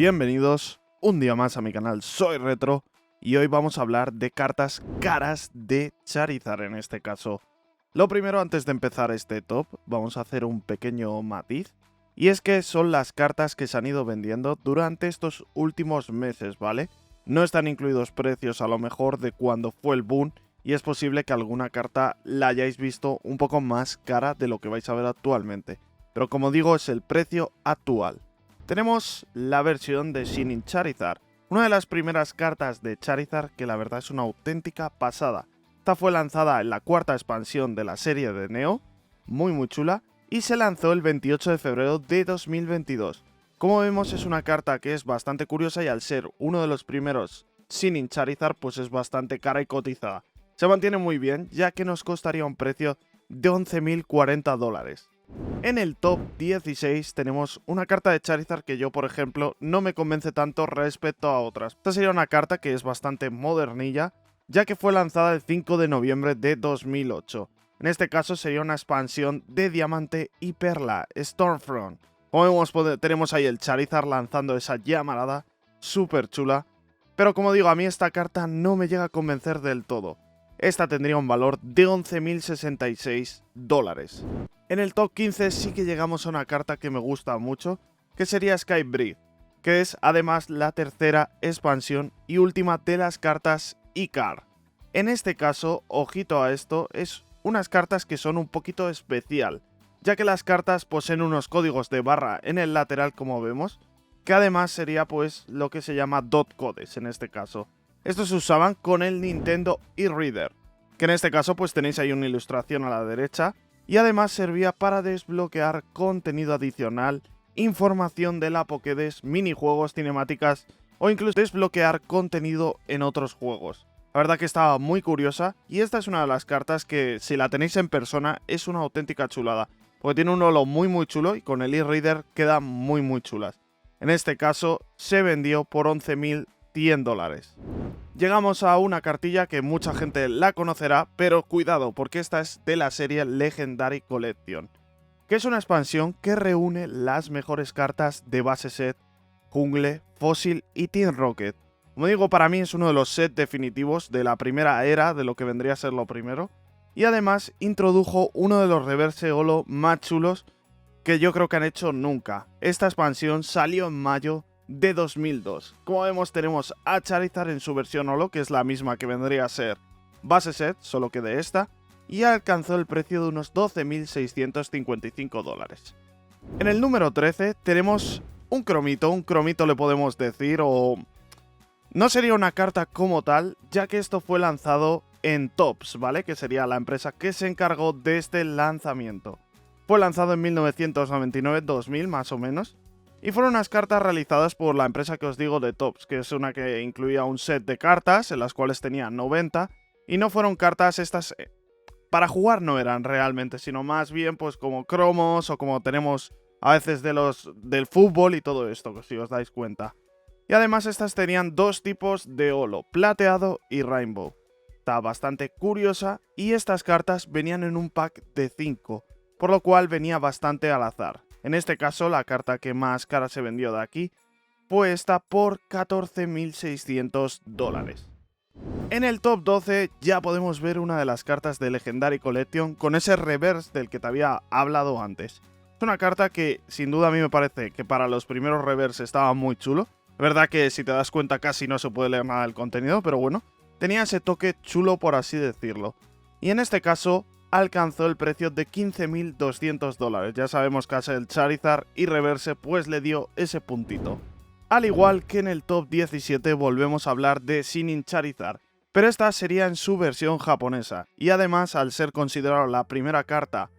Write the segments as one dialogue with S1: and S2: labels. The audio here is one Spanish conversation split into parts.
S1: Bienvenidos un día más a mi canal, soy Retro y hoy vamos a hablar de cartas caras de Charizard en este caso. Lo primero, antes de empezar este top, vamos a hacer un pequeño matiz. Y es que son las cartas que se han ido vendiendo durante estos últimos meses, ¿vale? No están incluidos precios a lo mejor de cuando fue el boom y es posible que alguna carta la hayáis visto un poco más cara de lo que vais a ver actualmente. Pero como digo, es el precio actual. Tenemos la versión de Shining Charizard, una de las primeras cartas de Charizard que la verdad es una auténtica pasada. Esta fue lanzada en la cuarta expansión de la serie de Neo, muy chula, y se lanzó el 28 de febrero de 2022. Como vemos, es una carta que es bastante curiosa y al ser uno de los primeros Shining Charizard pues es bastante cara y cotizada. Se mantiene muy bien, ya que nos costaría un precio de 11.040 dólares. En el top 16 tenemos una carta de Charizard que yo, por ejemplo, no me convence tanto respecto a otras. Esta sería una carta que es bastante modernilla, ya que fue lanzada el 5 de noviembre de 2008. En este caso sería una expansión de Diamante y Perla, Stormfront. Como vemos, tenemos ahí el Charizard lanzando esa llamarada, súper chula. Pero como digo, a mí esta carta no me llega a convencer del todo. Esta tendría un valor de 11.066 dólares. En el top 15 sí que llegamos a una carta que me gusta mucho, que sería Skybreed, que es además la tercera expansión y última de las cartas Icar. En este caso, ojito a esto, es unas cartas que son un poquito especial, ya que las cartas poseen unos códigos de barra en el lateral como vemos, que además sería pues lo que se llama dot codes en este caso. Estos se usaban con el Nintendo e-Reader, que en este caso pues tenéis ahí una ilustración a la derecha, y además servía para desbloquear contenido adicional, información de la Pokédex, minijuegos, cinemáticas o incluso desbloquear contenido en otros juegos. La verdad que estaba muy curiosa y esta es una de las cartas que si la tenéis en persona es una auténtica chulada, porque tiene un holo muy chulo y con el e-reader quedan muy chulas. En este caso se vendió por 11.100 dólares. Llegamos a una cartilla que mucha gente la conocerá, pero cuidado porque esta es de la serie Legendary Collection, que es una expansión que reúne las mejores cartas de base set, Jungle, Fossil y Team Rocket. Como digo, para mí es uno de los sets definitivos de la primera era, de lo que vendría a ser lo primero, y además introdujo uno de los reverse holo más chulos que yo creo que han hecho nunca. Esta expansión salió en mayo de 2002. Como vemos, tenemos a Charizard en su versión holo, que es la misma que vendría a ser base set, solo que de esta, y alcanzó el precio de unos 12.655 dólares. En el número 13 tenemos un cromito le podemos decir, o no sería una carta como tal, ya que esto fue lanzado en Topps, ¿vale? Que sería la empresa que se encargó de este lanzamiento. Fue lanzado en 1999-2000 más o menos, y fueron unas cartas realizadas por la empresa que os digo de Topps, que es una que incluía un set de cartas, en las cuales tenía 90, y no fueron cartas estas para jugar, no eran realmente, sino más bien pues como cromos o como tenemos a veces del fútbol y todo esto, si os dais cuenta. Y además estas tenían dos tipos de holo, plateado y rainbow. Está bastante curiosa y estas cartas venían en un pack de 5, por lo cual venía bastante al azar. En este caso, la carta que más cara se vendió de aquí fue esta por 14.600 dólares. En el top 12 ya podemos ver una de las cartas de Legendary Collection con ese reverse del que te había hablado antes. Es una carta que sin duda a mí me parece que para los primeros reverse estaba muy chulo. Es verdad que si te das cuenta casi no se puede leer nada del contenido, pero bueno, tenía ese toque chulo por así decirlo. Y en este caso alcanzó el precio de 15.200 dólares. Ya sabemos que el Charizard y reverse pues le dio ese puntito. Al igual que en el top 17 volvemos a hablar de Shining Charizard, pero esta sería en su versión japonesa. Y además al ser considerado la primera carta,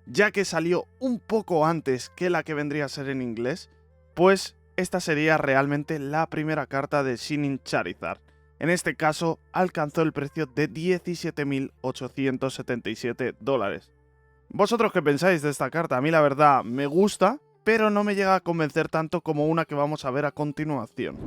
S1: ya que salió un poco antes que la que vendría a ser en inglés, pues esta sería realmente la primera carta de Shining Charizard. En este caso, alcanzó el precio de 17.877 dólares. ¿Vosotros qué pensáis de esta carta? A mí la verdad me gusta, pero no me llega a convencer tanto como una que vamos a ver a continuación.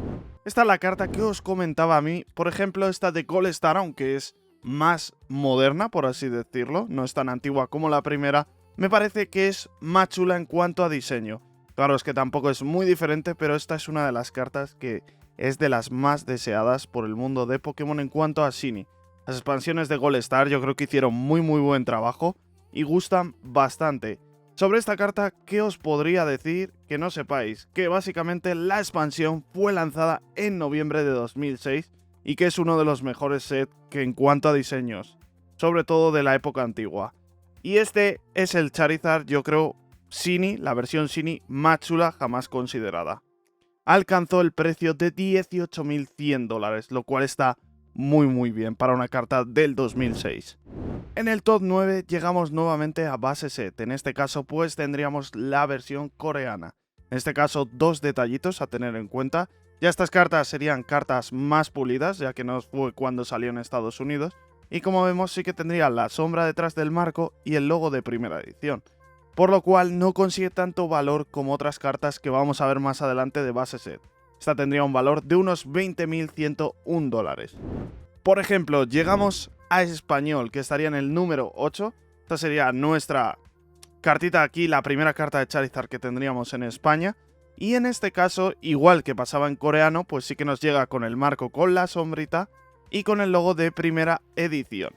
S1: Esta es la carta que os comentaba a mí, por ejemplo esta de Goldstar, aunque es más moderna, por así decirlo, no es tan antigua como la primera, me parece que es más chula en cuanto a diseño. Claro, es que tampoco es muy diferente, pero esta es una de las cartas que es de las más deseadas por el mundo de Pokémon en cuanto a Shiny. Las expansiones de Gold Star yo creo que hicieron muy buen trabajo y gustan bastante. Sobre esta carta, ¿qué os podría decir que no sepáis? Que básicamente la expansión fue lanzada en noviembre de 2006 y que es uno de los mejores sets que en cuanto a diseños, sobre todo de la época antigua. Y este es el Charizard, yo creo, Shiny, la versión Shiny más chula jamás considerada. Alcanzó el precio de $18.100, lo cual está muy bien para una carta del 2006. En el top 9 llegamos nuevamente a base set, en este caso pues tendríamos la versión coreana. En este caso dos detallitos a tener en cuenta, ya estas cartas serían cartas más pulidas, ya que no fue cuando salió en Estados Unidos, y como vemos sí que tendría la sombra detrás del marco y el logo de primera edición, por lo cual no consigue tanto valor como otras cartas que vamos a ver más adelante de base set. Esta tendría un valor de unos $20.101. Por ejemplo, llegamos a español, que estaría en el número 8. Esta sería nuestra cartita aquí, la primera carta de Charizard que tendríamos en España. Y en este caso, igual que pasaba en coreano, pues sí que nos llega con el marco con la sombrita y con el logo de primera edición.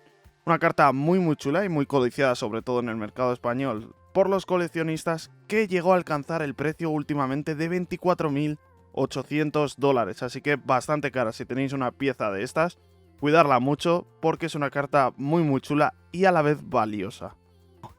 S1: Una carta muy chula y muy codiciada, sobre todo en el mercado español, por los coleccionistas, que llegó a alcanzar el precio últimamente de $24.800, así que bastante cara. Si tenéis una pieza de estas, cuidarla mucho porque es una carta muy chula y a la vez valiosa.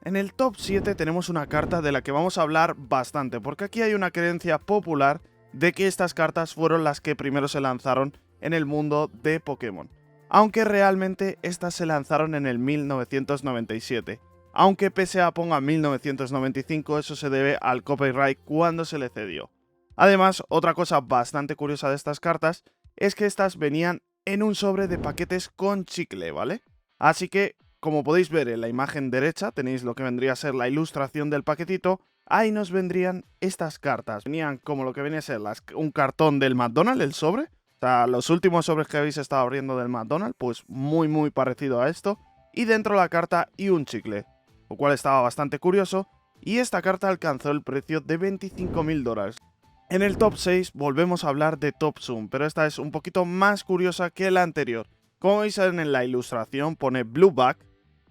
S1: En el top 7 tenemos una carta de la que vamos a hablar bastante, porque aquí hay una creencia popular de que estas cartas fueron las que primero se lanzaron en el mundo de Pokémon, aunque realmente estas se lanzaron en el 1997. Aunque PSA ponga 1995, eso se debe al copyright cuando se le cedió. Además, otra cosa bastante curiosa de estas cartas es que estas venían en un sobre de paquetes con chicle, ¿vale? Así que, como podéis ver en la imagen derecha, tenéis lo que vendría a ser la ilustración del paquetito. Ahí nos vendrían estas cartas. Venían como lo que venía a ser un cartón del McDonald's, el sobre. O sea, los últimos sobres que habéis estado abriendo del McDonald's, pues muy parecido a esto. Y dentro la carta y un chicle, lo cual estaba bastante curioso. Y esta carta alcanzó el precio de $25.000. En el top 6 volvemos a hablar de Top Zoom, pero esta es un poquito más curiosa que la anterior. Como veis en la ilustración pone Blue Back,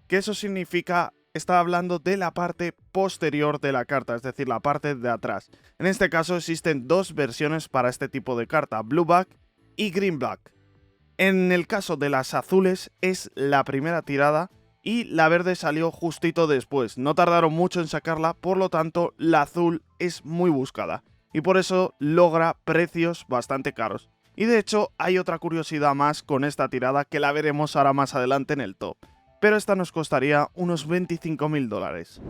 S1: que eso significa, está hablando de la parte posterior de la carta, es decir, la parte de atrás. En este caso existen dos versiones para este tipo de carta, Blue Back y Green Back. En el caso de las azules es la primera tirada y la verde salió justito después. No tardaron mucho en sacarla, por lo tanto la azul es muy buscada y por eso logra precios bastante caros. Y de hecho hay otra curiosidad más con esta tirada que la veremos ahora más adelante en el top, pero esta nos costaría unos $25.000.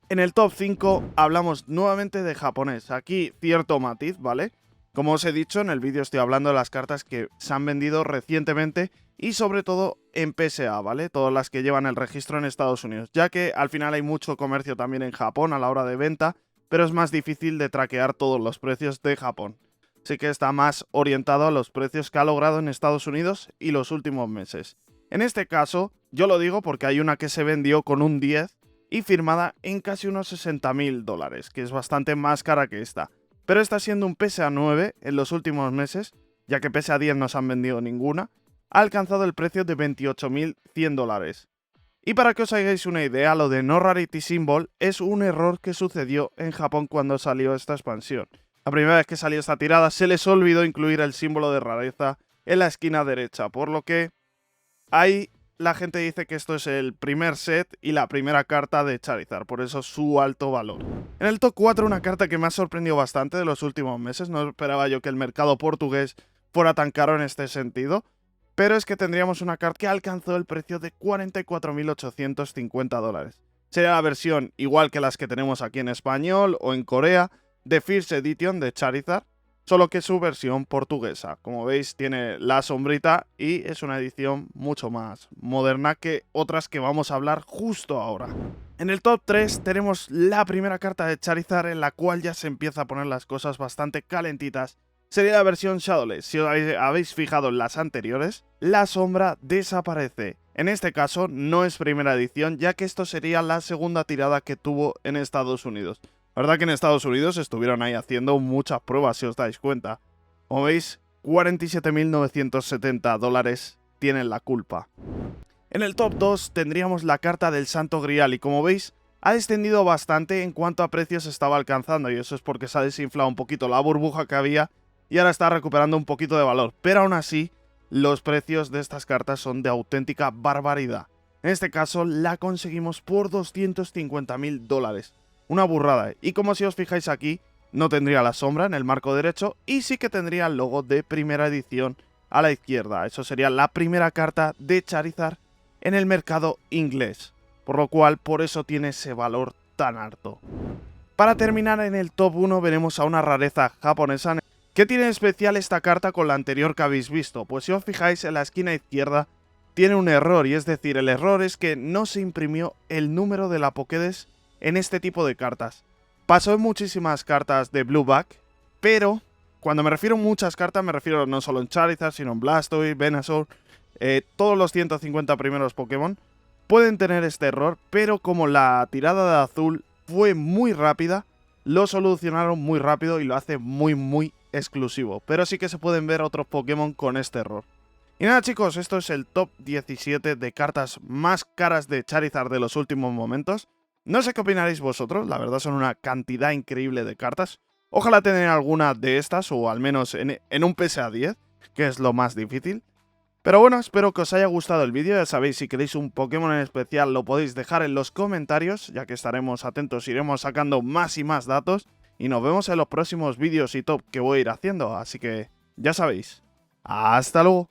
S1: En el top 5 hablamos nuevamente de japonés, aquí cierto matiz, ¿vale? Como os he dicho, en el vídeo estoy hablando de las cartas que se han vendido recientemente y sobre todo en PSA, ¿vale? Todas las que llevan el registro en Estados Unidos, ya que al final hay mucho comercio también en Japón a la hora de venta, pero es más difícil de traquear todos los precios de Japón. Así que está más orientado a los precios que ha logrado en Estados Unidos y los últimos meses. En este caso, yo lo digo porque hay una que se vendió con un 10 y firmada en casi unos $60.000, que es bastante más cara que esta. Pero está siendo un PSA 9 en los últimos meses, ya que PSA 10 no se han vendido ninguna, ha alcanzado el precio de $28.100. Y para que os hagáis una idea, lo de No Rarity Symbol es un error que sucedió en Japón cuando salió esta expansión. La primera vez que salió esta tirada se les olvidó incluir el símbolo de rareza en la esquina derecha, por lo que ahí la gente dice que esto es el primer set y la primera carta de Charizard, por eso su alto valor. En el top 4 una carta que me ha sorprendido bastante de los últimos meses, no esperaba yo que el mercado portugués fuera tan caro en este sentido, pero es que tendríamos una carta que alcanzó el precio de $44.850. Sería la versión igual que las que tenemos aquí en español o en Corea, de First Edition de Charizard, solo que su versión portuguesa. Como veis tiene la sombrita y es una edición mucho más moderna que otras que vamos a hablar justo ahora. En el top 3 tenemos la primera carta de Charizard en la cual ya se empieza a poner las cosas bastante calentitas. Sería la versión Shadowless. Si os habéis fijado en las anteriores, la sombra desaparece. En este caso no es primera edición, ya que esto sería la segunda tirada que tuvo en Estados Unidos. La verdad que en Estados Unidos estuvieron ahí haciendo muchas pruebas, si os dais cuenta. Como veis, 47.970 dólares tienen la culpa. En el top 2 tendríamos la carta del Santo Grial y como veis, ha descendido bastante en cuanto a precios estaba alcanzando y eso es porque se ha desinflado un poquito la burbuja que había y ahora está recuperando un poquito de valor. Pero aún así, los precios de estas cartas son de auténtica barbaridad. En este caso, la conseguimos por 250.000 dólares. Una burrada. Y como si os fijáis aquí, no tendría la sombra en el marco derecho y sí que tendría el logo de primera edición a la izquierda. Eso sería la primera carta de Charizard en el mercado inglés. Por lo cual, por eso tiene ese valor tan alto. Para terminar, en el top 1 veremos a una rareza japonesa. ¿Qué tiene de especial esta carta con la anterior que habéis visto? Pues si os fijáis en la esquina izquierda tiene un error, y es decir, el error es que no se imprimió el número de la Pokédex en este tipo de cartas. Pasó en muchísimas cartas de Blueback, pero cuando me refiero a muchas cartas me refiero no solo en Charizard, sino en Blastoise, Venusaur, todos los 150 primeros Pokémon pueden tener este error, pero como la tirada de azul fue muy rápida, lo solucionaron muy rápido y lo hace muy exclusivo. Pero sí que se pueden ver otros Pokémon con este error. Y nada chicos, esto es el top 17 de cartas más caras de Charizard de los últimos momentos. No sé qué opinaréis vosotros, la verdad son una cantidad increíble de cartas. Ojalá tener alguna de estas, o al menos en un PSA 10, que es lo más difícil. Pero bueno, espero que os haya gustado el vídeo, ya sabéis, si queréis un Pokémon en especial lo podéis dejar en los comentarios, ya que estaremos atentos, iremos sacando más y más datos, y nos vemos en los próximos vídeos y top que voy a ir haciendo, así que ya sabéis. ¡Hasta luego!